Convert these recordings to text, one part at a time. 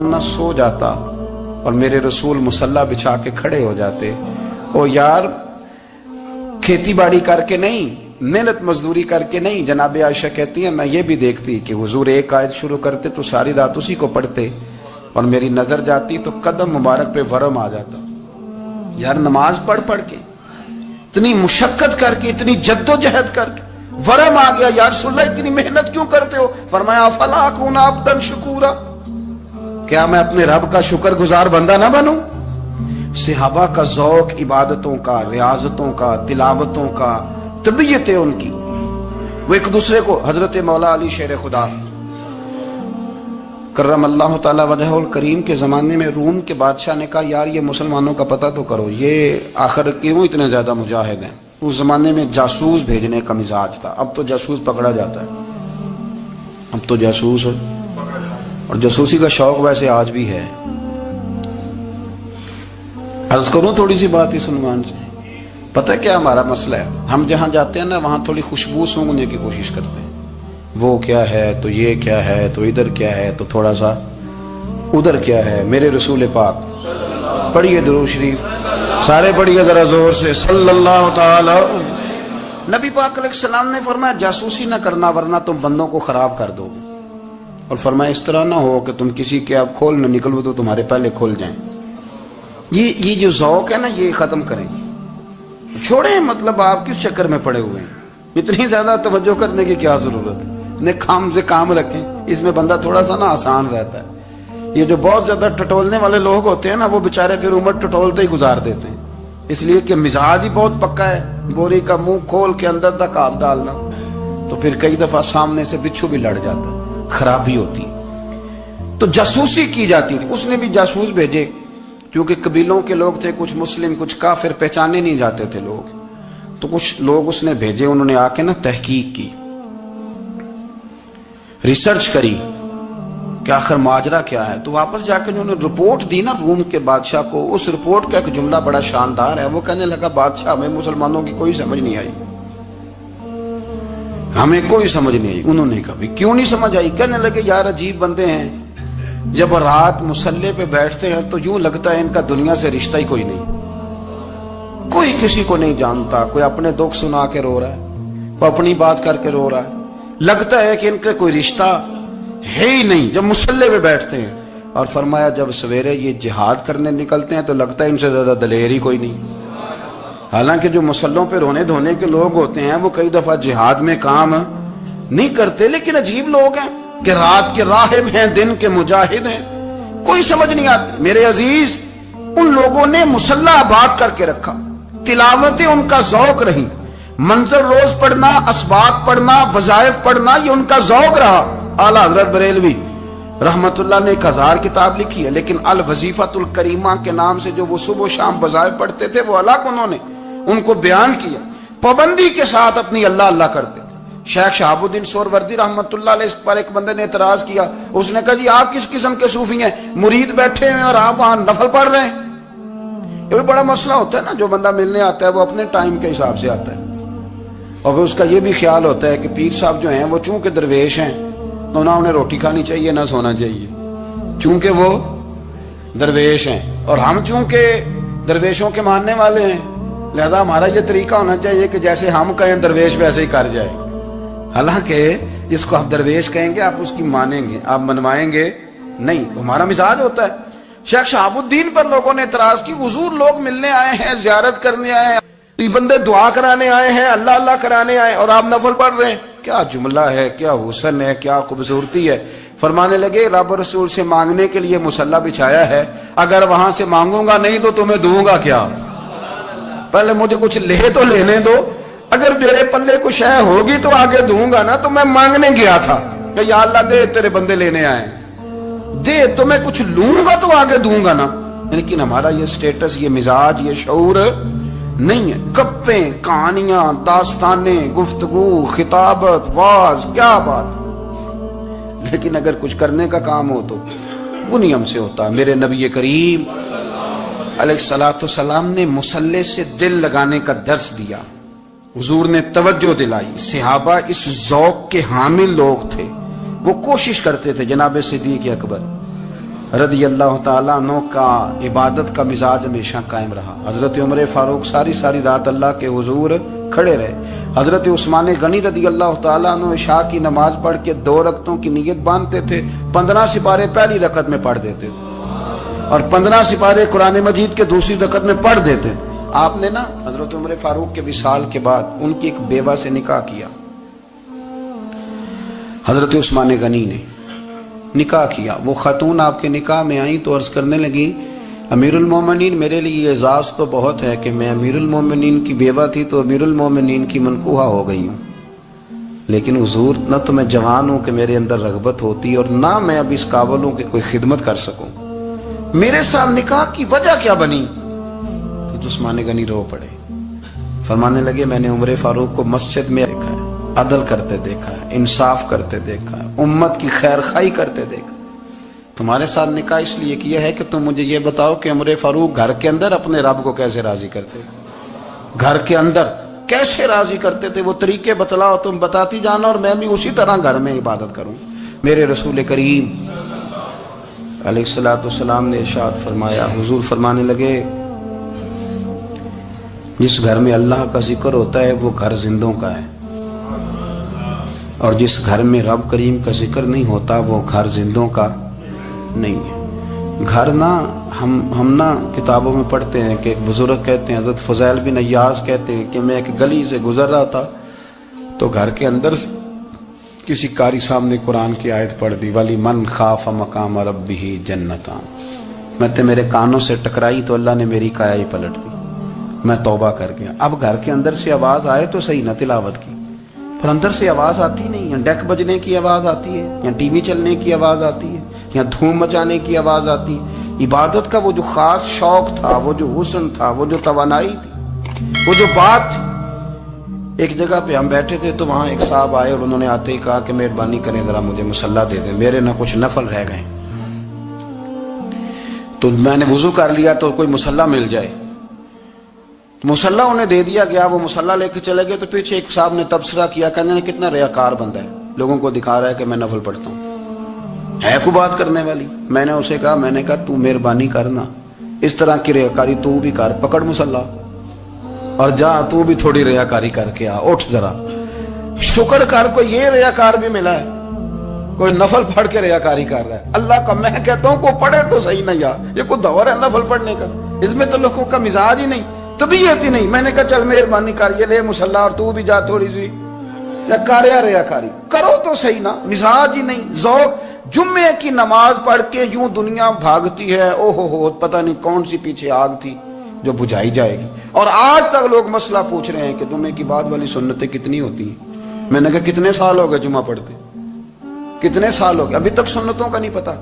نہ سو جاتا اور میرے رسول مصلی بچھا کے کھڑے ہو جاتے. او یار کھیتی باڑی کر کے نہیں، محنت مزدوری کر کے نہیں. جناب عائشہ کہتی ہیں میں یہ بھی دیکھتی کہ حضور ایک آیت شروع کرتے تو ساری رات اسی کو پڑھتے، اور میری نظر جاتی تو قدم مبارک پہ ورم آ جاتا. یار نماز پڑھ پڑھ کے اتنی مشقت کر کے اتنی جد و جہد کر کے ورم آ گیا. یا رسول اللہ اتنی محنت کیوں کرتے ہو؟ فرمایا افلا اکون عبدا شکورا، کیا میں اپنے رب کا شکر گزار بندہ نہ بنوں؟ صحابہ کا ذوق عبادتوں کا، ریاضتوں کا، تلاوتوں کا، طبیعت ہے ان کی. وہ ایک دوسرے کو، حضرت مولا علی شیر خدا کرم اللہ تعالی وجہ الکریم کے زمانے میں روم کے بادشاہ نے کہا یار یہ مسلمانوں کا پتہ تو کرو، یہ آخر کیوں اتنے زیادہ مجاہد ہیں. اس زمانے میں جاسوس بھیجنے کا مزاج تھا. اب تو جاسوس پکڑا جاتا ہے، اب تو جاسوس اور جاسوسی کا شوق ویسے آج بھی ہے. عرض کروں تھوڑی سی بات اس عنوان سے. پتہ ہے کیا ہمارا مسئلہ ہے؟ ہم جہاں جاتے ہیں نا وہاں تھوڑی خوشبو سونگنے کی کوشش کرتے ہیں. وہ کیا ہے تو یہ کیا ہے تو ادھر کیا ہے تو تھوڑا سا ادھر کیا ہے. میرے رسول پاک پڑھیے درود شریف، سارے پڑھیے ذرا زور سے صلی اللہ تعالی. نبی پاک علیہ السلام نے فرمایا جاسوسی نہ کرنا ورنہ تم بندوں کو خراب کر دو. اور فرمایا اس طرح نہ ہو کہ تم کسی کے آپ کھول نہ نکلو تو تمہارے پہلے کھول جائیں. یہ جو ذوق ہے نا یہ ختم کریں، چھوڑیں. مطلب آپ کس چکر میں پڑے ہوئے ہیں؟ اتنی زیادہ توجہ کرنے کی کیا ضرورت ہے؟ نے کام سے کام رکھیں، اس میں بندہ تھوڑا سا نا آسان رہتا ہے. یہ جو بہت زیادہ ٹٹولنے والے لوگ ہوتے ہیں نا وہ بےچارے پھر عمر ٹٹولتے ہی گزار دیتے ہیں، اس لیے کہ مزاج ہی بہت پکا ہے. بوری کا منہ کھول کے اندر تک ہاتھ ڈالنا تو پھر کئی دفعہ سامنے سے بچھو بھی لڑ جاتا ہے، خرابی ہوتی. تو جاسوسی کی جاتی تھی. اس نے بھی جاسوس بھیجے کیونکہ قبیلوں کے لوگ تھے، کچھ مسلم کچھ کافر، پہچانے نہیں جاتے تھے لوگ. تو کچھ لوگ اس نے بھیجے، انہوں نے آ کے نا تحقیق کی، ریسرچ کری کہ آخر ماجرا کیا ہے. تو واپس جا کے انہوں نے رپورٹ دی نا روم کے بادشاہ کو. اس رپورٹ کا ایک جملہ بڑا شاندار ہے. وہ کہنے لگا بادشاہ ہمیں مسلمانوں کی کوئی سمجھ نہیں آئی، ہمیں کوئی سمجھ نہیں آئی. انہوں نے کہا کیوں نہیں سمجھ آئی؟ کہنے لگے یار عجیب بندے ہیں، جب رات مصلی پہ بیٹھتے ہیں تو یوں لگتا ہے ان کا دنیا سے رشتہ ہی کوئی نہیں، کوئی کسی کو نہیں جانتا. کوئی اپنے دکھ سنا کے رو رہا ہے، کوئی اپنی بات کر کے رو رہا ہے. لگتا ہے کہ ان کا کوئی رشتہ ہے ہی نہیں جب مصلی پہ بیٹھتے ہیں. اور فرمایا جب سویرے یہ جہاد کرنے نکلتے ہیں تو لگتا ہے ان سے زیادہ دلیر ہی کوئی نہیں. حالانکہ جو مسلوں پہ رونے دھونے کے لوگ ہوتے ہیں وہ کئی دفعہ جہاد میں کام نہیں کرتے، لیکن عجیب لوگ ہیں کہ رات کے راہب ہیں، دن کے مجاہد ہیں، کوئی سمجھ نہیں آتی. میرے عزیز ان لوگوں نے مصلی آباد کر کے رکھا، تلاوتیں ان کا ذوق رہی، منظر روز پڑھنا، اسباق پڑھنا، وظائف پڑھنا یہ ان کا ذوق رہا. اعلیٰ حضرت بریلوی رحمت اللہ نے 1000 کتاب لکھی ہے، لیکن الوظیفۃ الکریمہ کے نام سے جو وہ صبح و شام وظائف پڑھتے تھے وہ الگ انہوں نے ان کو بیان کیا. پابندی کے ساتھ اپنی اللہ اللہ کرتے تھے. شیخ شہاب الدین سہروردی رحمت اللہ علیہ اس پر ایک بندے نے اعتراض کیا. اس نے کہا جی آپ کس قسم کے صوفی ہیں، مرید بیٹھے ہیں اور آپ وہاں نفل پڑھ رہے ہیں؟ یہ بھی بڑا مسئلہ ہوتا ہے نا. جو بندہ ملنے آتا ہے وہ اپنے ٹائم کے حساب سے آتا ہے، اور پھر اس کا یہ بھی خیال ہوتا ہے کہ پیر صاحب جو ہیں وہ چونکہ درویش ہیں تو نہ انہیں روٹی کھانی چاہیے نہ سونا چاہیے، چونکہ وہ درویش ہیں، اور ہم چونکہ درویشوں کے ماننے والے ہیں لہذا ہمارا یہ طریقہ ہونا چاہیے کہ جیسے ہم کہیں درویش ویسے ہی کر جائے. حالانکہ جس کو آپ درویش کہیں گے آپ اس کی مانیں گے، آپ منوائیں گے نہیں. ہمارا مزاج ہوتا ہے. شیخ شہاب الدین پر لوگوں نے اعتراض کی، حضور لوگ ملنے آئے ہیں، زیارت کرنے آئے ہیں، یہ بندے دعا کرانے آئے ہیں، اللہ اللہ کرانے آئے اور آپ نفل پڑھ رہے ہیں. کیا جملہ ہے، کیا حسن ہے، کیا خوبصورتی ہے. فرمانے لگے رب رسول سے مانگنے کے لیے مصلی بچھایا ہے، اگر وہاں سے مانگوں گا نہیں تو تمہیں دوں گا کیا؟ پہلے مجھے کچھ لے تو لینے دو، اگر میرے پلے کچھ ہے ہوگی تو آگے دوں گا نا. تو میں مانگنے گیا تھا کہ یا اللہ دے تیرے بندے لینے آئے، دے تو میں کچھ لوں گا تو آگے دوں گا نا. لیکن ہمارا یہ سٹیٹس، یہ مزاج، یہ شعور نہیں ہے. گپیں، کہانیاں، داستانیں، گفتگو، خطابت، واز، کیا بات. لیکن اگر کچھ کرنے کا کام ہو تو وہ نہیں ہم سے ہوتا. میرے نبی کریم علیہ الصلوۃ والسلام نے مصلی سے دل لگانے کا درس دیا. حضور نے توجہ دلائی. صحابہ اس ذوق کے حامل لوگ تھے، وہ کوشش کرتے تھے. جناب صدیق اکبر رضی اللہ تعالیٰ عنہ کا عبادت کا مزاج ہمیشہ قائم رہا. حضرت عمر فاروق ساری رات اللہ کے حضور کھڑے رہے. حضرت عثمان غنی رضی اللہ تعالیٰ عنہ عشاء کی نماز پڑھ کے 2 رکعتوں کی نیت باندھتے تھے. 15 سپارے پہلی رکعت میں پڑھ دیتے تھے اور 15 سپارے قرآن مجید کے دوسری رکعت میں پڑھ دیتے. آپ نے نا حضرت عمر فاروق کے وصال کے بعد ان کی ایک بیوہ سے نکاح کیا. حضرت عثمان غنی نے نکاح کیا. وہ خاتون آپ کے نکاح میں آئیں تو عرض کرنے لگی امیر المومنین میرے لیے اعزاز تو بہت ہے کہ میں امیر المومنین کی بیوہ تھی تو امیر المومنین کی منکوحہ ہو گئی ہوں، لیکن حضور نہ تو میں جوان ہوں کہ میرے اندر رغبت ہوتی اور نہ میں اب اس قابل ہوں کہ کوئی خدمت کر سکوں، میرے ساتھ نکاح کی وجہ کیا بنی؟ تو عثمان غنی رو پڑے. فرمانے لگے میں نے عمر فاروق کو مسجد میں دیکھا ہے، عدل کرتے دیکھا ہے، انصاف کرتے دیکھا ہے، امت کی خیر خواہی کرتے دیکھا. تمہارے ساتھ نکاح اس لیے کیا ہے کہ تم مجھے یہ بتاؤ کہ عمر فاروق گھر کے اندر اپنے رب کو کیسے راضی کرتے تھے، گھر کے اندر کیسے راضی کرتے تھے، وہ طریقے بتلاؤ، تم بتاتی جانا اور میں بھی اسی طرح گھر میں عبادت کروں. میرے رسول کریم علیہ الصلوۃ والسلام نے ارشاد فرمایا، حضور فرمانے لگے جس گھر میں اللہ کا ذکر ہوتا ہے وہ گھر زندوں کا ہے، اور جس گھر میں رب کریم کا ذکر نہیں ہوتا وہ گھر زندوں کا نہیں ہے. گھر نا ہم نا کتابوں میں پڑھتے ہیں کہ ایک بزرگ کہتے ہیں، حضرت فضیل بن ایاز کہتے ہیں کہ میں ایک گلی سے گزر رہا تھا تو گھر کے اندر کسی قاری صاحب نے قرآن کی آیت پڑھ دی، وَلِمَنْ خَافَ مَقَامَ رَبِّهِ جَنَّتَانِ. میں میرے کانوں سے ٹکرائی تو اللہ نے میری کایا ہی پلٹ دی، میں توبہ کر گیا. اب گھر کے اندر سے آواز آئے تو صحیح نہ تلاوت کی، پر اندر سے آواز آتی نہیں، یا ڈیک بجنے کی آواز آتی ہے، یا ٹی وی چلنے کی آواز آتی ہے، یا دھوم مچانے کی آواز آتی ہے. عبادت کا وہ جو خاص شوق تھا، وہ جو حسن تھا، وہ جو توانائی تھی، وہ جو بات تھی. ایک جگہ پہ ہم بیٹھے تھے تو وہاں ایک صاحب آئے اور انہوں نے آتے ہی کہا کہ مہربانی کریں ذرا مجھے مصلی دے دیں، میرے نہ کچھ نفل رہ گئے. تو میں نے وضو کر لیا تو کوئی مصلی مل جائے. مصلی انہیں دے دیا گیا، وہ مصلی لے کے چلے گئے تو پیچھے ایک صاحب نے تبصرہ کیا، کہنے نے کتنا ریاکار بندہ ہے، لوگوں کو دکھا رہا ہے کہ میں نفل پڑھتا ہوں، ہے کوئی بات کرنے والی. میں نے اسے کہا، میں نے کہا تو مہربانی کرنا اس طرح کی ریاکاری تو بھی کر، پکڑ مصلی اور جا تو بھی تھوڑی ریاکاری کر کے آ، اٹھ ذرا شکر کر، کوئی یہ ریاکار بھی ملا ہے، کوئی نفل پڑھ کے ریاکاری کر رہا ہے. اللہ کا میں کہتا ہوں کو پڑھے تو صحیح نہیں، یہ کوئی دور ہے نفل پڑھنے کا؟ اس میں تو لوگوں کا مزاج ہی نہیں، طبیعت ہی نہیں. میں نے کہا چل مہربانی کر، یہ لے مصلی اور تو بھی جا تھوڑی سی یا کاریا ریاکاری کرو تو صحیح نا. مزاج ہی نہیں، ذوق. جمعے کی نماز پڑھ کے یوں دنیا بھاگتی ہے، او ہو پتہ نہیں کون سی پیچھے آگ تھی جو بجھائی جائے گی. اور آج تک لوگ مسئلہ پوچھ رہے ہیں کہ جمعے کی بعد والی سنتیں کتنی ہوتی ہیں. میں نے کہا کتنے سال ہو گئے جمعہ پڑھتے، کتنے سال ہو گئے، ابھی تک سنتوں کا نہیں پتا،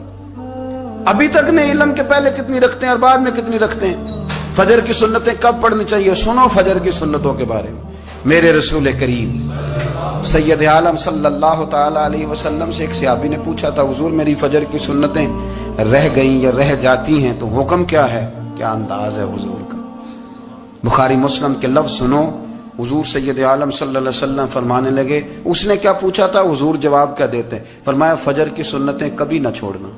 ابھی تک نے علم کے پہلے کتنی رکھتے ہیں اور بعد میں کتنی رکھتے ہیں. فجر کی سنتیں کب پڑھنی چاہیے، سنو فجر کی سنتوں کے بارے میں. میرے رسول کریم سید عالم صلی اللہ تعالی علیہ وسلم سے ایک صحابی نے پوچھا تھا، حضور میری فجر کی سنتیں رہ گئیں یا رہ جاتی ہیں تو حکم کیا ہے، کیا انداز ہے حضور کا. بخاری مسلم کے لفظ سنو. حضور سید عالم صلی اللہ علیہ وسلم فرمانے لگے، اس نے کیا پوچھا تھا، حضور جواب کیا دیتے ہیں؟ فرمایا فجر کی سنتیں کبھی نہ چھوڑنا،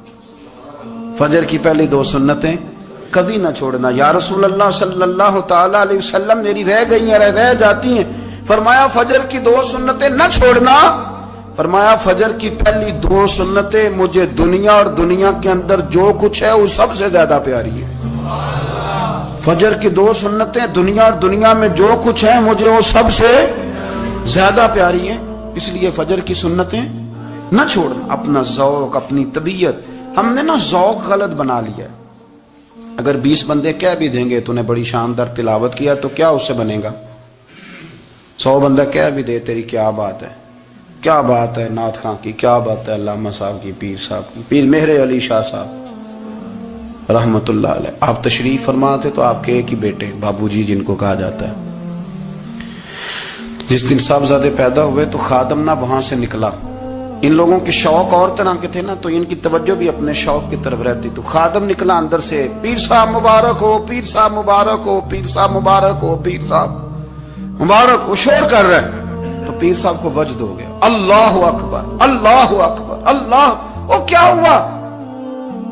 فجر کی پہلی 2 سنتیں کبھی نہ چھوڑنا. یا رسول اللہ صلی اللہ تعالی علیہ وسلم میری رہ گئی ہیں، رہ جاتی ہیں. فرمایا فجر کی 2 سنتیں نہ چھوڑنا. فرمایا فجر کی پہلی 2 سنتیں مجھے دنیا اور دنیا کے اندر جو کچھ ہے وہ سب سے زیادہ پیاری ہے. فجر کی 2 سنتیں دنیا اور دنیا میں جو کچھ ہے مجھے وہ سب سے زیادہ پیاری ہیں، اس لیے فجر کی سنتیں نہ چھوڑنا. اپنا ذوق، اپنی طبیعت، ہم نے نا ذوق غلط بنا لیا ہے. اگر 20 بندے کہہ بھی دیں گے تو نے بڑی شاندار تلاوت کیا تو کیا اس سے بنے گا؟ 100 بندہ کہہ بھی دے تیری کیا بات ہے، کیا بات ہے نعت خاں کی، کیا بات ہے علامہ صاحب کی، پیر صاحب کی، پیر مہر علی شاہ صاحب رحمت اللہ علیہ. آپ تشریف فرما تھے تو آپ کے ایک ہی بیٹے بابو جی جن کو کہا جاتا ہے، جس دن صاحبزادے پیدا ہوئے تو خادم نہ وہاں سے نکلا. ان لوگوں کے شوق اور طرح کے تھے نا تو ان کی توجہ بھی اپنے شوق کی طرف رہتی. تو خادم نکلا اندر سے، پیر صاحب مبارک ہو، پیر صاحب مبارک ہو، پیر صاحب مبارک ہو، پیر صاحب مبارک. وہ شور کر رہے ہیں تو پیر صاحب کو وجد ہو گیا، اللہ اکبر اللہ اکبر اللہ. وہ کیا ہوا؟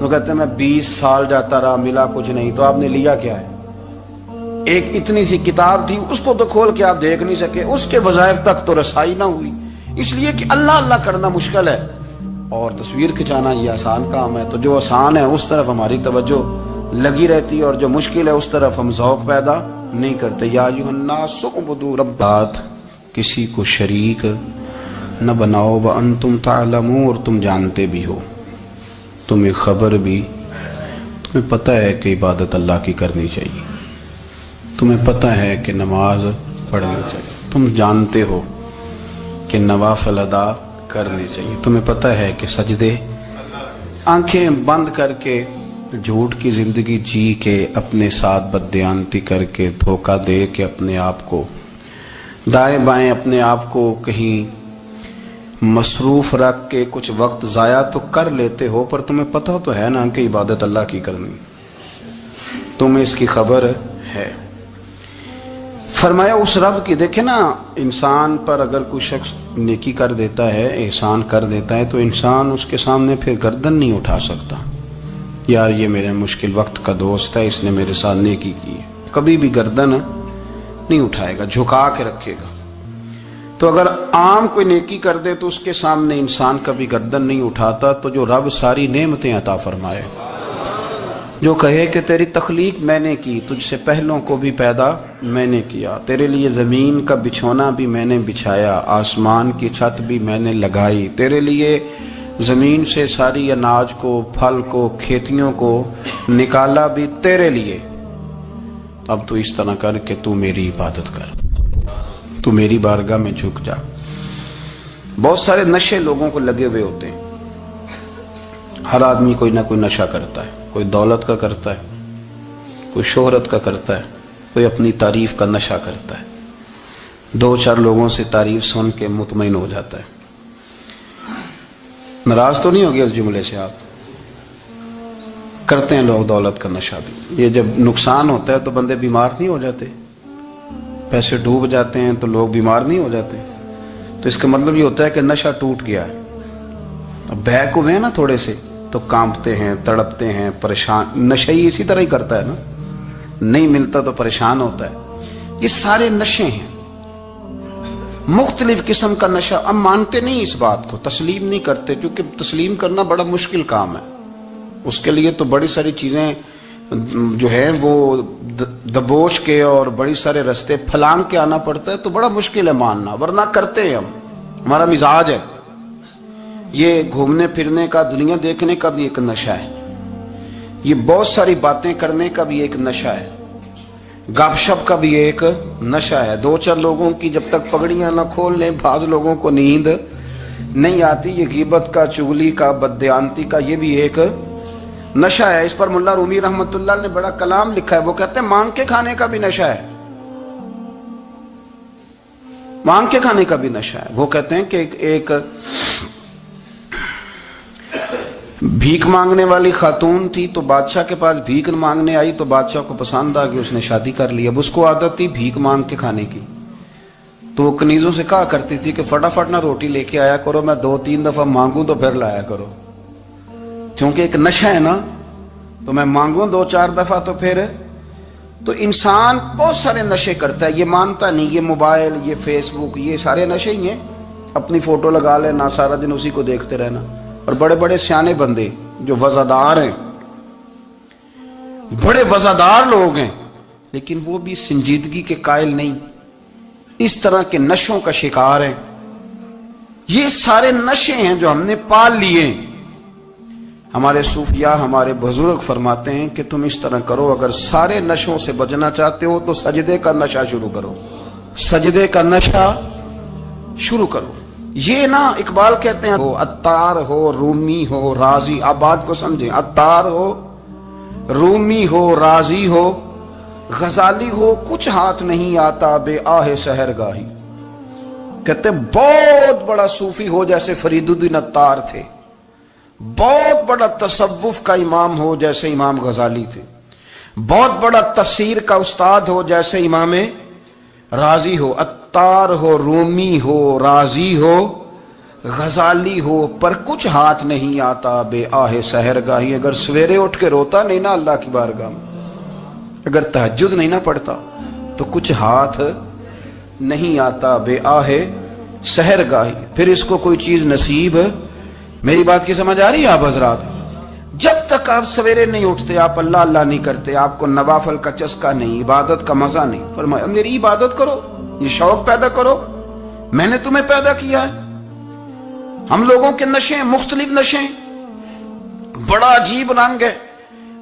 وہ کہتے ہیں میں 20 سال جاتا رہا ملا کچھ نہیں. تو آپ نے لیا کیا ہے؟ ایک اتنی سی کتاب تھی, اس کو تو کھول کے آپ دیکھ نہیں سکے, اس کے وظائف تک تو رسائی نہ ہوئی, اس لیے کہ اللہ اللہ کرنا مشکل ہے اور تصویر کھچانا یہ آسان کام ہے. تو جو آسان ہے اس طرف ہماری توجہ لگی رہتی ہے اور جو مشکل ہے اس طرف ہم ذوق پیدا نہیں کرتے. یا ایھا الناس اعبدوا ربکم, کسی کو شریک نہ بناؤ, وانتم تعلمون, اور تم جانتے بھی ہو, تمہیں خبر بھی, تمہیں پتہ ہے کہ عبادت اللہ کی کرنی چاہیے, تمہیں پتہ ہے کہ نماز پڑھنی چاہیے, تم جانتے ہو کہ نوافل ادا کرنے چاہیے, تمہیں پتہ ہے کہ سجدے آنکھیں بند کر کے جھوٹ کی زندگی جی کے اپنے ساتھ بددیانتی کر کے دھوکہ دے کے اپنے آپ کو دائیں بائیں اپنے آپ کو کہیں مصروف رکھ کے کچھ وقت ضائع تو کر لیتے ہو, پر تمہیں پتہ تو ہے نا کہ عبادت اللہ کی کرنی, تمہیں اس کی خبر ہے. فرمایا اس رب کی, دیکھیں نا انسان پر اگر کوئی شخص نیکی کر دیتا ہے, احسان کر دیتا ہے, تو انسان اس کے سامنے پھر گردن نہیں اٹھا سکتا, یار یہ میرے مشکل وقت کا دوست ہے, اس نے میرے ساتھ نیکی کی ہے, کبھی بھی گردن نہیں اٹھائے گا, جھکا کے رکھے گا. تو اگر عام کوئی نیکی کر دے تو اس کے سامنے انسان کبھی گردن نہیں اٹھاتا, تو جو رب ساری نعمتیں عطا فرمائے, جو کہے کہ تیری تخلیق میں نے کی, تجھ سے پہلوں کو بھی پیدا میں نے کیا, تیرے لیے زمین کا بچھونا بھی میں نے بچھایا, آسمان کی چھت بھی میں نے لگائی, تیرے لیے زمین سے ساری اناج کو, پھل کو, کھیتیوں کو نکالا بھی تیرے لیے, اب تو اس طرح کر کہ تو میری عبادت کر, تو میری بارگاہ میں جھک جا. بہت سارے نشے لوگوں کو لگے ہوئے ہوتے ہیں, ہر آدمی کوئی نہ کوئی نشہ کرتا ہے, کوئی دولت کا کرتا ہے, کوئی شہرت کا کرتا ہے, کوئی اپنی تعریف کا نشہ کرتا ہے, 2-4 لوگوں سے تعریف سن کے مطمئن ہو جاتا ہے. ناراض تو نہیں ہوگے اس جملے سے آپ؟ کرتے ہیں لوگ دولت کا نشہ بھی. یہ جب نقصان ہوتا ہے تو بندے بیمار نہیں ہو جاتے, پیسے ڈوب جاتے ہیں تو لوگ بیمار نہیں ہو جاتے, تو اس کا مطلب یہ ہوتا ہے کہ نشہ ٹوٹ گیا ہے. اب بہک ہوئے ہیں نا تھوڑے سے تو کانپتے ہیں, تڑپتے ہیں, پریشان. نشہ ہی اسی طرح ہی کرتا ہے نا, نہیں ملتا تو پریشان ہوتا ہے. یہ سارے نشے ہیں, مختلف قسم کا نشہ. اب مانتے نہیں اس بات کو, تسلیم نہیں کرتے, کیونکہ تسلیم کرنا بڑا مشکل کام ہے. اس کے لیے تو بڑی ساری چیزیں جو ہیں وہ دبوچ کے اور بڑی سارے رستے پھلانگ کے آنا پڑتا ہے, تو بڑا مشکل ہے ماننا, ورنہ کرتے ہیں ہم, ہمارا مزاج ہے. یہ گھومنے پھرنے کا, دنیا دیکھنے کا بھی ایک نشہ ہے, یہ بہت ساری باتیں کرنے کا بھی ایک نشہ ہے, گپ شپ کا بھی ایک نشہ ہے. 2-4 لوگوں کی جب تک پگڑیاں نہ کھول لیں, بعض لوگوں کو نیند نہیں آتی. یہ غیبت کا, چغلی کا, بددیانتی کا, یہ بھی ایک نشہ ہے. اس پر ملا رومی رحمت اللہ نے بڑا کلام لکھا ہے. وہ کہتے ہیں مانگ کے کھانے کا بھی نشہ ہے, مانگ کے کھانے کا بھی نشہ ہے. وہ کہتے ہیں کہ ایک بھیک مانگنے والی خاتون تھی, تو بادشاہ کے پاس بھیک مانگنے آئی, تو بادشاہ کو پسند آ گئی, اس نے شادی کر لی. اب اس کو عادت تھی بھیک مانگ کے کھانے کی, تو وہ کنیزوں سے کہا کرتی تھی کہ فٹافٹ نہ روٹی لے کے آیا کرو, میں 2-3 دفعہ مانگوں تو پھر لایا کرو, کیونکہ ایک نشہ ہے نا, تو میں مانگوں 2-4 دفعہ تو پھر. تو انسان بہت سارے نشے کرتا ہے, یہ مانتا نہیں. یہ موبائل, یہ فیس بک, یہ سارے نشے ہی ہیں. اپنی فوٹو لگا لینا, سارا دن اسی کو دیکھتے رہنا. اور بڑے بڑے سیانے بندے جو وزادار ہیں, بڑے وزادار لوگ ہیں, لیکن وہ بھی سنجیدگی کے قائل نہیں, اس طرح کے نشوں کا شکار ہیں. یہ سارے نشے ہیں جو ہم نے پال لیے. ہمارے صوفیاء, ہمارے بزرگ فرماتے ہیں کہ تم اس طرح کرو, اگر سارے نشوں سے بچنا چاہتے ہو تو سجدے کا نشہ شروع کرو, سجدے کا نشہ شروع کرو. یہ نا اقبال کہتے ہیں عطار ہو, رومی ہو, رازی. آپ بات کو سمجھیں, عطار ہو, رومی ہو, رازی ہو, غزالی ہو, کچھ ہاتھ نہیں آتا بے آہ سحرگاہی. کہتے ہیں بہت بڑا صوفی ہو جیسے فرید الدین عطار تھے, بہت بڑا تصوف کا امام ہو جیسے امام غزالی تھے, بہت بڑا تفسیر کا استاد ہو جیسے امام رازی ہو. عطار ہو, رومی ہو, رازی ہو, غزالی ہو پر کچھ ہاتھ نہیں آتا بے آہ سحر گاہی. اگر سویرے اٹھ کے روتا نہیں نا اللہ کی بارگاہ میں, اگر تہجد نہیں نہ پڑھتا تو کچھ ہاتھ نہیں آتا بے آہ سحر گاہی. پھر اس کو کوئی چیز نصیب. میری بات کی سمجھ آ رہی ہے آپ حضرات؟ جب تک آپ سویرے نہیں اٹھتے, آپ اللہ اللہ نہیں کرتے, آپ کو نوافل کا چسکا نہیں, عبادت کا مزہ نہیں, فرمایا میری عبادت کرو, یہ شوق پیدا کرو, میں نے تمہیں پیدا کیا ہے. ہم لوگوں کے نشے مختلف نشے, بڑا عجیب رنگ ہے.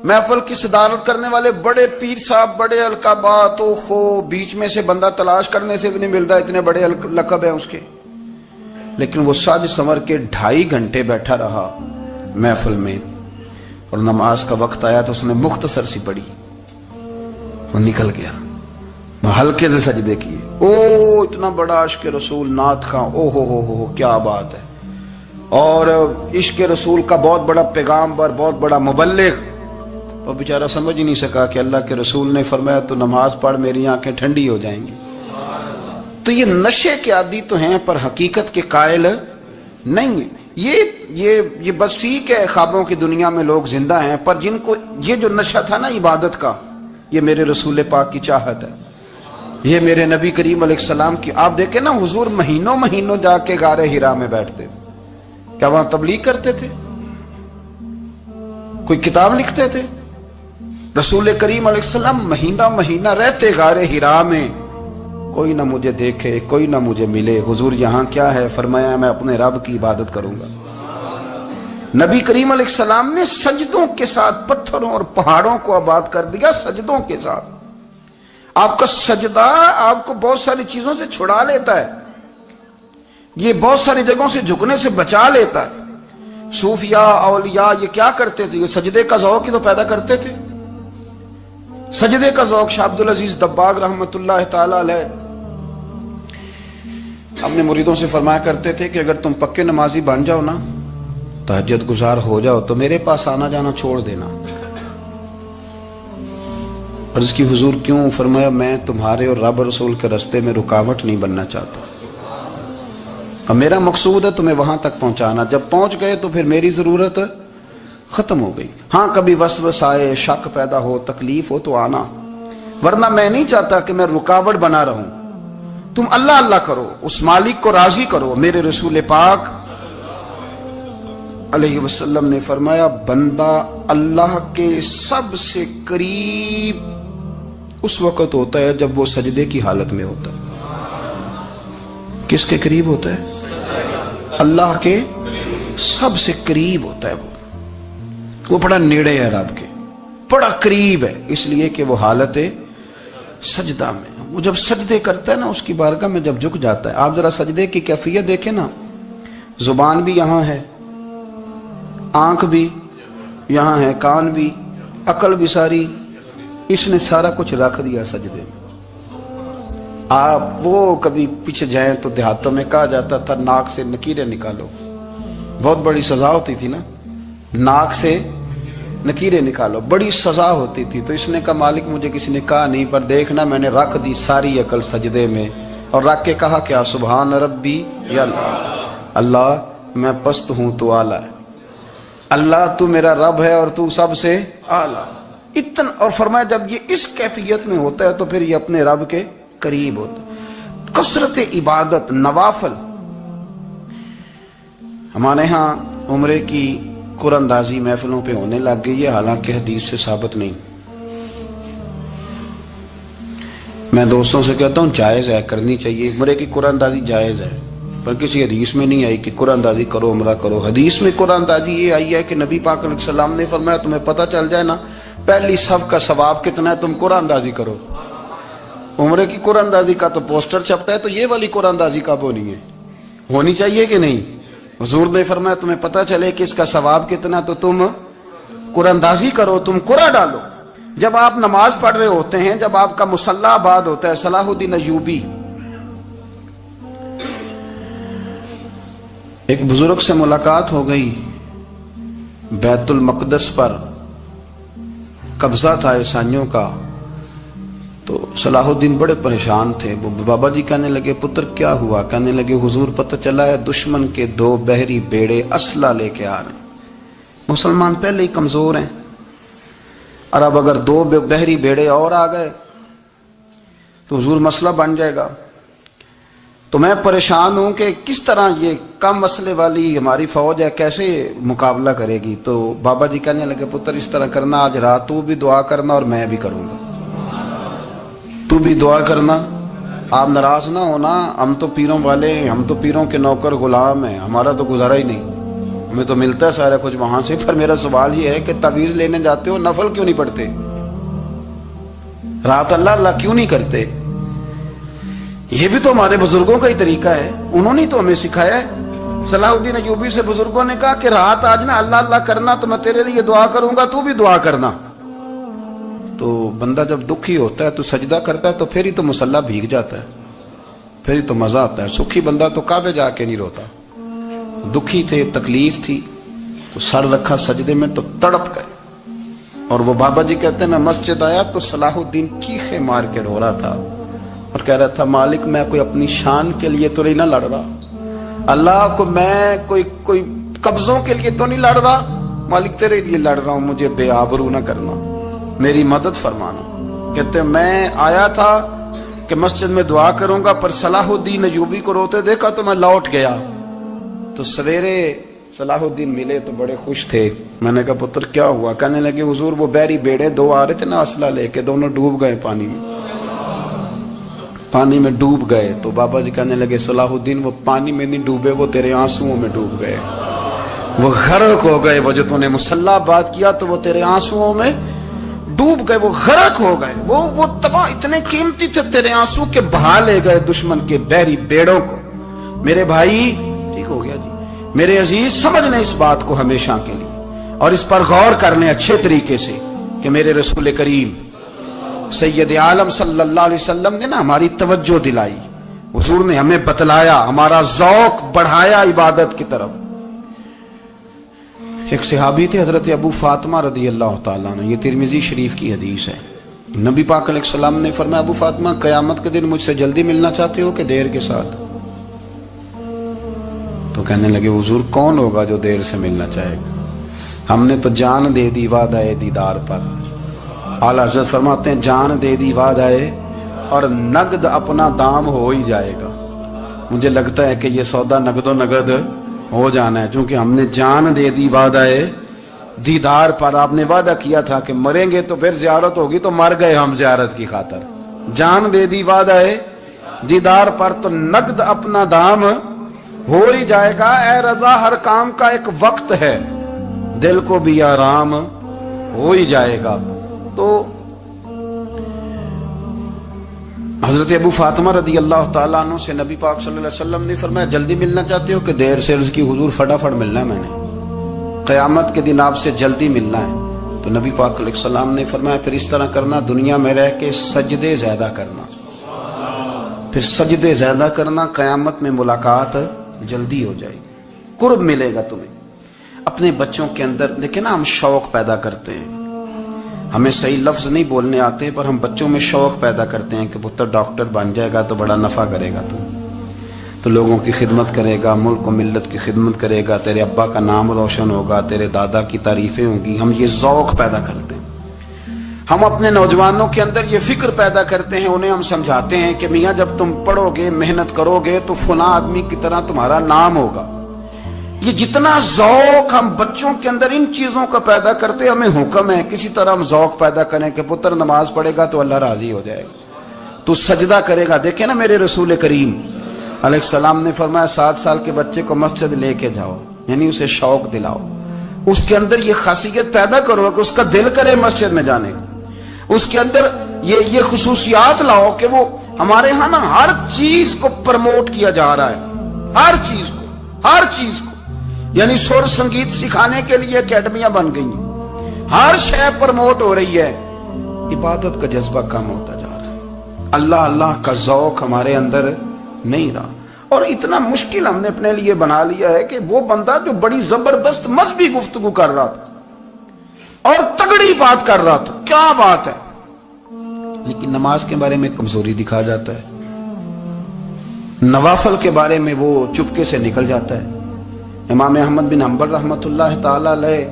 محفل کی صدارت کرنے والے بڑے پیر صاحب, بڑے القابات, بیچ میں سے بندہ تلاش کرنے سے بھی نہیں مل رہا, اتنے بڑے لقب ہیں اس کے. لیکن وہ ساج سنور کے 2.5 گھنٹے بیٹھا رہا محفل میں, اور نماز کا وقت آیا تو اس نے مختصر سی پڑھی, وہ نکل گیا, ہلکے سے سجدے کیے. او اتنا بڑا عشق رسول نعت خواں, او ہو کیا بات ہے. اور عشق رسول کا بہت بڑا پیغامبر, بہت بڑا مبلغ, اور بیچارہ سمجھ ہی نہیں سکا کہ اللہ کے رسول نے فرمایا تو نماز پڑھ میری آنکھیں ٹھنڈی ہو جائیں گی. تو یہ نشے کے عادی تو ہیں پر حقیقت کے قائل نہیں ہیں. یہ بس ٹھیک ہے, خوابوں کی دنیا میں لوگ زندہ ہیں, پر جن کو یہ جو نشہ تھا نا عبادت کا, یہ میرے رسول پاک کی چاہت ہے, یہ میرے نبی کریم علیہ السلام کی. آپ دیکھیں نا حضور مہینوں جا کے غار حرا میں بیٹھتے, کیا وہاں تبلیغ کرتے تھے, کوئی کتاب لکھتے تھے؟ رسول کریم علیہ السلام مہینہ رہتے غار حرا میں, کوئی نہ مجھے دیکھے, کوئی نہ مجھے ملے. حضور یہاں کیا ہے؟ فرمایا میں اپنے رب کی عبادت کروں گا. نبی کریم علیہ السلام نے سجدوں کے ساتھ پتھروں اور پہاڑوں کو آباد کر دیا, سجدوں کے ساتھ. آپ کا سجدہ آپ کو بہت ساری چیزوں سے چھڑا لیتا ہے, یہ بہت ساری جگہوں سے جھکنے سے بچا لیتا ہے. صوفیاء اولیاء یہ کیا کرتے تھے؟ یہ سجدے کا ذوق ہی تو پیدا کرتے تھے. سجدے کا ذوق. شاہ عبد العزیز دباغ رحمت اللہ تعالی علیہ اپنے مریدوں سے فرمایا کرتے تھے کہ اگر تم پکے نمازی بن جاؤ نا, تہجد گزار ہو جاؤ, تو میرے پاس آنا جانا چھوڑ دینا. عرض کی حضور کیوں؟ فرمایا میں تمہارے اور رب رسول کے راستے میں رکاوٹ نہیں بننا چاہتا, اور میرا مقصود ہے تمہیں وہاں تک پہنچانا. جب پہنچ گئے تو پھر میری ضرورت ختم ہو گئی. ہاں کبھی وسوس آئے, شک پیدا ہو, تکلیف ہو تو آنا, ورنہ میں نہیں چاہتا کہ میں رکاوٹ بنا رہوں. تم اللہ اللہ کرو, اس مالک کو راضی کرو. میرے رسول پاک علیہ وسلم نے فرمایا بندہ اللہ کے سب سے قریب اس وقت ہوتا ہے جب وہ سجدے کی حالت میں ہوتا ہے. کس کے قریب ہوتا ہے؟ اللہ کے سب سے قریب ہوتا ہے. وہ بڑا نیڑے ہے رب کے, بڑا قریب ہے, اس لیے کہ وہ حالت سجدہ میں. وہ جب سجدے کرتا ہے نا اس کی بارگاہ میں, جب جھک جاتا ہے. آپ ذرا سجدے کی کیفیت دیکھیں نا, زبان بھی یہاں ہے, آنکھ بھی یہاں ہے, کان بھی, عقل بھی ساری, اس نے سارا کچھ رکھ دیا سجدے میں. آپ وہ کبھی پیچھے جائیں تو دیہاتوں میں کہا جاتا تھا ناک سے نکیریں نکالو, بہت بڑی سزا ہوتی تھی نا, ناک سے نکیریں نکالو, بڑی سزا ہوتی تھی. تو اس نے کہا مالک مجھے کسی نے کہا نہیں, پر دیکھنا میں نے رکھ دی ساری عقل سجدے میں, اور رکھ کے کہا کیا سبحان ربی یا اللہ میں پست ہوں تو اعلیٰ ہے, اللہ تو میرا رب ہے اور تو سب سے اعلیٰ. اتنا. اور فرمایا جب یہ اس کیفیت میں ہوتا ہے تو پھر یہ اپنے رب کے قریب ہوتا ہے. کثرت عبادت, نوافل. ہمارے ہاں عمرے کی قرآن اندازی محفلوں پہ ہونے لگ گئی ہے, حالانکہ حدیث سے ثابت نہیں. میں دوستوں سے کہتا ہوں جائز ہے, کرنی چاہیے, عمرے کی قرآن اندازی جائز ہے, پر کسی حدیث میں نہیں آئی کہ قرآن اندازی کرو عمرہ کرو. حدیث میں قرآن اندازی یہ آئی ہے کہ نبی پاک علیہ السلام نے فرمایا تمہیں پتہ چل جائے نا پہلی صف کا ثواب کتنا ہے, تم قرآن اندازی کرو. عمرے کی قرآن اندازی کا تو پوسٹر چھپتا ہے, تو یہ والی قرآن اندازی کب ہونی ہے؟ ہونی چاہیے کہ نہیں؟ حضور نے فرمایا تمہیں پتہ چلے کہ اس کا ثواب کتنا, تو تم قرآن اندازی کرو, تم قرآن ڈالو. جب آپ نماز پڑھ رہے ہوتے ہیں, جب آپ کا مصلی آباد ہوتا ہے, صلاح الدین ایوبی ایک بزرگ سے ملاقات ہو گئی, بیت المقدس پر قبضہ تھا عیسائیوں کا, تو صلاح الدین بڑے پریشان تھے. وہ بابا جی کہنے لگے پتر کیا ہوا؟ کہنے لگے حضور پتہ چلا ہے دشمن کے 2 بحری بیڑے اسلحہ لے کے آ رہے ہیں. مسلمان پہلے ہی کمزور ہیں اور اب اگر 2 بحری بیڑے اور آ گئے تو حضور مسئلہ بن جائے گا. تو میں پریشان ہوں کہ کس طرح یہ کم مسئلے والی ہماری فوج ہے کیسے مقابلہ کرے گی. تو بابا جی کہنے لگے پتر اس طرح کرنا آج رات تو بھی دعا کرنا اور میں بھی کروں گا. تو بھی دعا کرنا, آپ ناراض نہ ہونا. ہم تو پیروں والے ہیں, ہم تو پیروں کے نوکر غلام ہیں, ہمارا تو گزارا ہی نہیں, ہمیں تو ملتا ہے سارا کچھ وہاں سے. پر میرا سوال یہ ہے کہ تعویذ لینے جاتے ہو نفل کیوں نہیں پڑھتے؟ رات اللہ اللہ کیوں نہیں کرتے؟ یہ بھی تو ہمارے بزرگوں کا ہی طریقہ ہے, انہوں نے تو ہمیں سکھایا ہے. صلاح الدین ایوبی سے بزرگوں نے کہا کہ رات آج نا اللہ اللہ کرنا تو میں تیرے لیے دعا کروں گا, تو بھی دعا کرنا. تو بندہ جب دکھی ہوتا ہے تو سجدہ کرتا ہے تو پھر ہی تو مصلی بھیگ جاتا ہے, پھر ہی تو مزہ آتا ہے. سکھی بندہ تو کعبے جا کے نہیں روتا. دکھی تھے, تکلیف تھی, تو سر رکھا سجدے میں تو تڑپ گئے. اور وہ بابا جی کہتے ہیں میں مسجد آیا تو صلاح الدین چیخے مار کے رو رہا تھا اور کہہ رہا تھا مالک میں کوئی اپنی شان کے لیے تو نہیں نہ لڑ رہا, اللہ کو میں کوئی قبضوں کے لیے تو نہیں لڑ رہا, مالک تیرے لیے لڑ رہا ہوں, مجھے بے آبرو نہ کرنا, میری مدد فرمانا. کہتے ہیں میں آیا تھا کہ مسجد میں دعا کروں گا, پر صلاح الدین ایوبی کو روتے دیکھا تو میں لوٹ گیا. تو سویرے صلاح الدین ملے تو بڑے خوش تھے. میں نے کہا پتر کیا ہوا؟ کہنے لگے حضور وہ بحری بیڑے 2 آ رہے تھے نا اسلحہ لے کے, دونوں ڈوب گئے پانی میں ڈوب گئے. تو بابا جی کہنے لگے صلاح الدین وہ پانی میں نہیں ڈوبے, وہ تیرے آنسوؤں میں ڈوب گئے, وہ غرق ہو گئے. وہ جو تو نے مسلح بات کیا تو وہ تیرے آنسوؤں میں ڈوب گئے, وہ غرق ہو گئے, وہ تباہ اتنے قیمتی تھے تیرے آنسو کے بہا لے گئے دشمن کے بحری بیڑوں کو. میرے بھائی ٹھیک ہو گیا جی, میرے عزیز سمجھ لیں اس بات کو ہمیشہ کے لیے اور اس پر غور کر لیں اچھے طریقے سے کہ میرے رسول کریم سید عالم صلی اللہ علیہ وسلم نے نا ہماری توجہ دلائی, حضور نے ہمیں بتلایا, ہمارا ذوق بڑھایا عبادت کی طرف. ایک صحابی تھے حضرت ابو فاطمہ رضی اللہ تعالیٰ عنہ, یہ ترمذی شریف کی حدیث ہے. نبی پاک علیہ السلام نے فرمایا ابو فاطمہ قیامت کے دن مجھ سے جلدی ملنا چاہتے ہو کہ دیر کے ساتھ؟ تو کہنے لگے حضور کون ہوگا جو دیر سے ملنا چاہے گا, ہم نے تو جان دے دی وعدہ دیدار پر. اعلیٰ حضرت فرماتے ہیں جان دے دی وعدہ اور نقد اپنا دام ہو ہی جائے گا. مجھے لگتا ہے کہ یہ سودا نقد و نقد ہو جانا ہے, چونکہ ہم نے جان دے دی وعدہ دیدار پر. آپ نے وعدہ کیا تھا کہ مریں گے تو پھر زیارت ہوگی, تو مر گئے ہم زیارت کی خاطر. جان دے دی وعدہ دیدار پر تو نقد اپنا دام ہو ہی جائے گا. اے رضا ہر کام کا ایک وقت ہے, دل کو بھی آرام ہو ہی جائے گا. تو حضرت ابو فاطمہ رضی اللہ تعالیٰ عنہ سے نبی پاک صلی اللہ علیہ وسلم نے فرمایا جلدی ملنا چاہتے ہو کہ دیر سے؟ عرض کی حضور فٹافٹ ملنا ہے, میں نے قیامت کے دن آپ سے جلدی ملنا ہے. تو نبی پاک علیہ السلام نے فرمایا پھر اس طرح کرنا, دنیا میں رہ کے سجدے زیادہ کرنا, پھر سجدے زیادہ کرنا, قیامت میں ملاقات جلدی ہو جائے گی, قرب ملے گا تمہیں. اپنے بچوں کے اندر دیکھیں نا, ہم شوق پیدا کرتے ہیں, ہمیں صحیح لفظ نہیں بولنے آتے پر ہم بچوں میں شوق پیدا کرتے ہیں کہ پتر ڈاکٹر بن جائے گا تو بڑا نفع کرے گا, تو لوگوں کی خدمت کرے گا, ملک و ملت کی خدمت کرے گا, تیرے ابا کا نام روشن ہوگا, تیرے دادا کی تعریفیں ہوں گی. ہم یہ ذوق پیدا کرتے ہیں. ہم اپنے نوجوانوں کے اندر یہ فکر پیدا کرتے ہیں, انہیں ہم سمجھاتے ہیں کہ میاں جب تم پڑھو گے محنت کرو گے تو فلاں آدمی کی طرح تمہارا نام ہوگا. یہ جتنا ذوق ہم بچوں کے اندر ان چیزوں کا پیدا کرتے, ہمیں حکم ہے کسی طرح ہم ذوق پیدا کریں کہ پتر نماز پڑھے گا تو اللہ راضی ہو جائے گا, تو سجدہ کرے گا. دیکھیں نا میرے رسول کریم علیہ السلام نے فرمایا 7 سال کے بچے کو مسجد لے کے جاؤ, یعنی اسے شوق دلاؤ, اس کے اندر یہ خاصیت پیدا کرو کہ اس کا دل کرے مسجد میں جانے کو, اس کے اندر یہ خصوصیات لاؤ کہ وہ ہمارے ہاں نا ہر چیز کو پروموٹ کیا جا رہا ہے, ہر چیز کو یعنی سر سنگیت سکھانے کے لیے اکیڈمیاں بن گئی ہیں, ہر شے پروموٹ ہو رہی ہے. عبادت کا جذبہ کم ہوتا جا رہا ہے, اللہ کا ذوق ہمارے اندر نہیں رہا. اور اتنا مشکل ہم نے اپنے لیے بنا لیا ہے کہ وہ بندہ جو بڑی زبردست مذہبی گفتگو کر رہا تھا اور تگڑی بات کر رہا تھا, کیا بات ہے, لیکن نماز کے بارے میں کمزوری دکھا جاتا ہے، نوافل کے بارے میں وہ چپکے سے نکل جاتا ہے۔ امام احمد بن حنبل رحمۃ اللہ تعالی علیہ،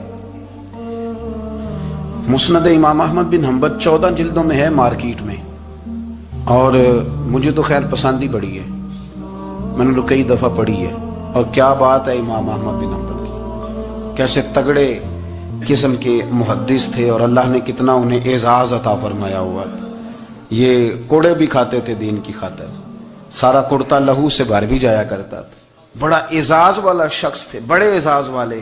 مسند امام احمد بن حنبل 14 جلدوں میں ہے مارکیٹ میں، اور مجھے تو خیر پسند ہی بڑی ہے، میں نے تو کئی دفعہ پڑھی ہے۔ اور کیا بات ہے امام احمد بن حنبل کی، کیسے تگڑے قسم کے محدث تھے، اور اللہ نے کتنا انہیں اعزاز عطا فرمایا ہوا تھا۔ یہ کوڑے بھی کھاتے تھے دین کی خاطر، سارا کرتا لہو سے بھر بھی جایا کرتا تھا، بڑا اعزاز والا شخص تھے، بڑے اعزاز والے۔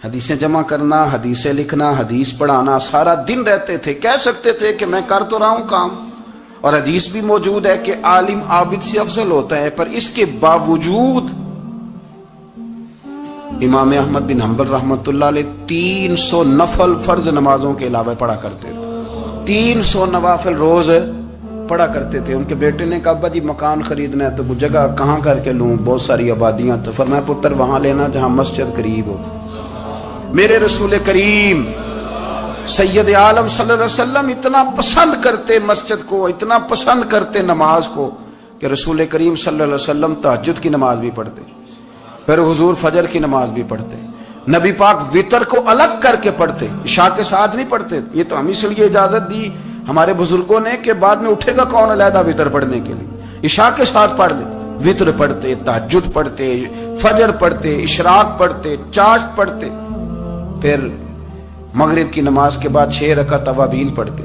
حدیثیں جمع کرنا، حدیثیں لکھنا، حدیث پڑھانا، سارا دن رہتے تھے۔ کہہ سکتے تھے کہ میں کر تو رہا ہوں کام، اور حدیث بھی موجود ہے کہ عالم عابد سے افضل ہوتا ہے، پر اس کے باوجود امام احمد بن حنبل رحمۃ اللہ علیہ 300 نفل فرض نمازوں کے علاوہ پڑھا کرتے تھے، 300 نوافل روز پڑھا کرتے تھے۔ ان کے بیٹے نے کہا ابا جی مکان خریدنا ہے تو وہ جگہ کہاں کر کے لوں، بہت ساری آبادیاں، تو فرمایا پتر وہاں لینا جہاں مسجد قریب ہو۔ میرے رسول کریم سید عالم صلی اللہ علیہ وسلم اتنا پسند کرتے مسجد کو، اتنا پسند کرتے نماز کو، کہ رسول کریم صلی اللہ علیہ وسلم تہجد کی نماز بھی پڑھتے، پھر حضور فجر کی نماز بھی پڑھتے، نبی پاک وتر کو الگ کر کے پڑھتے، عشاء کے ساتھ نہیں پڑھتے۔ یہ تو ہم اس لیے اجازت دی ہمارے بزرگوں نے کہ بعد میں اٹھے گا کون علیحدہ وتر پڑھنے کے لیے، عشاء کے ساتھ پڑھ لے۔ وتر پڑھتے، تہجد پڑھتے، فجر پڑھتے، اشراق پڑھتے، چاشت پڑھتے، پھر مغرب کی نماز کے بعد 6 رکعت اوابین پڑھتے۔